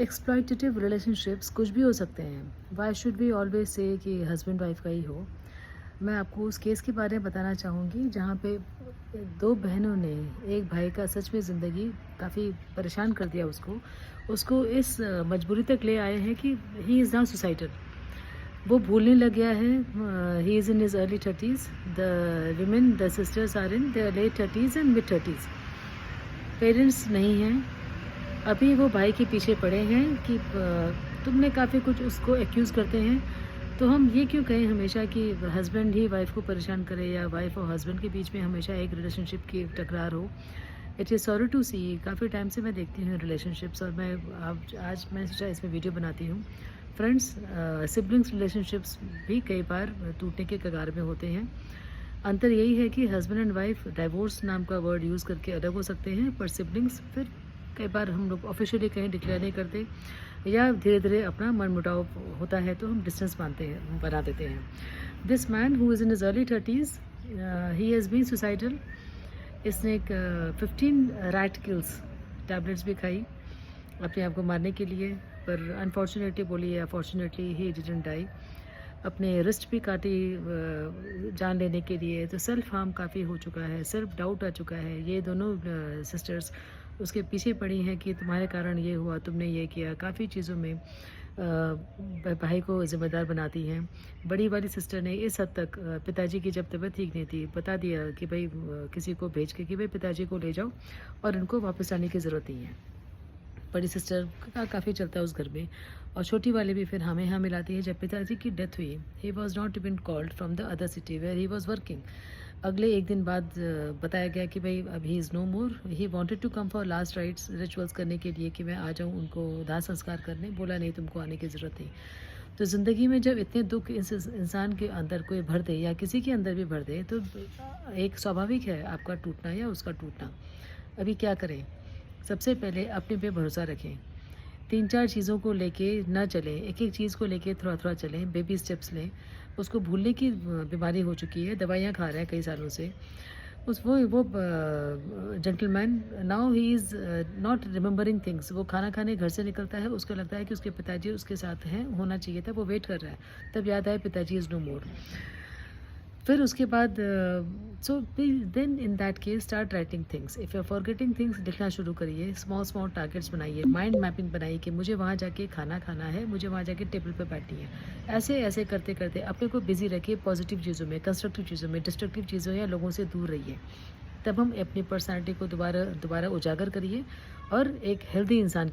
Exploitative relationships कुछ भी हो सकते हैं। Why should we always say कि हस्बैंड वाइफ का ही हो। मैं आपको उस केस के बारे में बताना चाहूँगी जहाँ पे दो बहनों ने एक भाई का सच में ज़िंदगी काफ़ी परेशान कर दिया उसको। उसको इस मजबूरी तक ले आए हैं कि ही इज़ नाउ सुसाइडल। वो भूलने लग गया है। He is in his early 30s। The women the sisters are in their late 30s and mid 30s। Parents नहीं हैं। अभी वो भाई के पीछे पड़े हैं कि तुमने काफ़ी कुछ उसको एक्यूज़ करते हैं। तो हम ये क्यों कहें हमेशा कि हस्बैंड ही वाइफ को परेशान करे या वाइफ और हस्बैंड के बीच में हमेशा एक रिलेशनशिप की टकरार हो। इट इज़ सॉरी टू सी, काफ़ी टाइम से मैं देखती हूँ रिलेशनशिप्स और मैं आज मैं सोचा इसमें वीडियो बनाती हूँ। फ्रेंड्स, सिबलिंग्स रिलेशनशिप्स भी कई बार टूटने के कगार में होते हैं। अंतर यही है कि हस्बैंड एंड वाइफ डाइवोर्स नाम का वर्ड यूज़ करके अलग हो सकते हैं, पर सिबलिंग्स फिर कई बार हम लोग ऑफिशियली कहीं डिक्लेयर नहीं करते या धीरे धीरे अपना मनमुटाव होता है तो हम डिस्टेंस बना देते हैं। This man who is in his early 30s, he has been suicidal. इसने एक 15 रैट किल्स टैबलेट्स भी खाई अपने आप को मारने के लिए, पर अनफॉर्चुनेटली बोलिए या फॉर्चुनेटली ही डिडंट डाई। अपने रिस्ट भी काटी जान लेने के लिए। तो सेल्फ हार्म काफ़ी हो चुका है, सेल्फ डाउट आ चुका है। ये दोनों सिस्टर्स उसके पीछे पड़ी हैं कि तुम्हारे कारण ये हुआ, तुमने ये किया। काफ़ी चीज़ों में भाई को ज़िम्मेदार बनाती हैं। बड़ी वाली सिस्टर ने इस हद तक पिताजी की जब तबीयत ठीक नहीं थी बता दिया कि भाई किसी को भेज के कि भाई पिताजी को ले जाओ और इनको वापस आने की ज़रूरत नहीं है। बड़ी सिस्टर का काफ़ी चलता है उस घर में और छोटी वाली भी फिर हमें यहाँ मिलाती है। जब पिताजी की डेथ हुई, he was not even called from the other city where he was working. अगले एक दिन बाद बताया गया कि भाई अब he is no more. He wanted to come for last rites rituals करने के लिए कि मैं आ जाऊँ उनको दाह संस्कार करने। बोला नहीं, तुमको आने की ज़रूरत नहीं। तो ज़िंदगी में जब इतने दुख इंसान के अंदर कोई भर दे या किसी के अंदर भी भर दे तो एक स्वाभाविक है आपका टूटना या उसका टूटना। अभी क्या करें? सबसे पहले अपने पे भरोसा रखें। 3-4 चीज़ों को लेके ना चलें, एक-एक चीज़ को लेके थोड़ा-थोड़ा चलें, बेबी स्टेप्स लें। उसको भूलने की बीमारी हो चुकी है, दवाइयाँ खा रहा है कई सालों से। उस वो gentleman now he is not remembering things. वो खाना खाने घर से निकलता है, उसको लगता है कि उसके पिताजी उसके साथ हैं, होना चाहिए था, वो वेट कर रहा है। तब याद आया पिताजी इज़ नो मोर। फिर उसके बाद so then in that case start writing things. If you are forgetting things, लिखना शुरू करिए। स्मॉल स्मॉल टारगेट्स बनाइए, माइंड मैपिंग बनाइए कि मुझे वहाँ जाके खाना खाना है, मुझे वहाँ जाके टेबल पे बैठनी है। ऐसे ऐसे करते करते अपने को बिजी रखिए पॉजिटिव चीज़ों में, कंस्ट्रक्टिव चीज़ों में। डिस्ट्रक्टिव चीज़ों या लोगों से दूर रहिए। तब हम अपनी पर्सनैलिटी को दोबारा दोबारा उजागर करिए और एक हेल्दी इंसान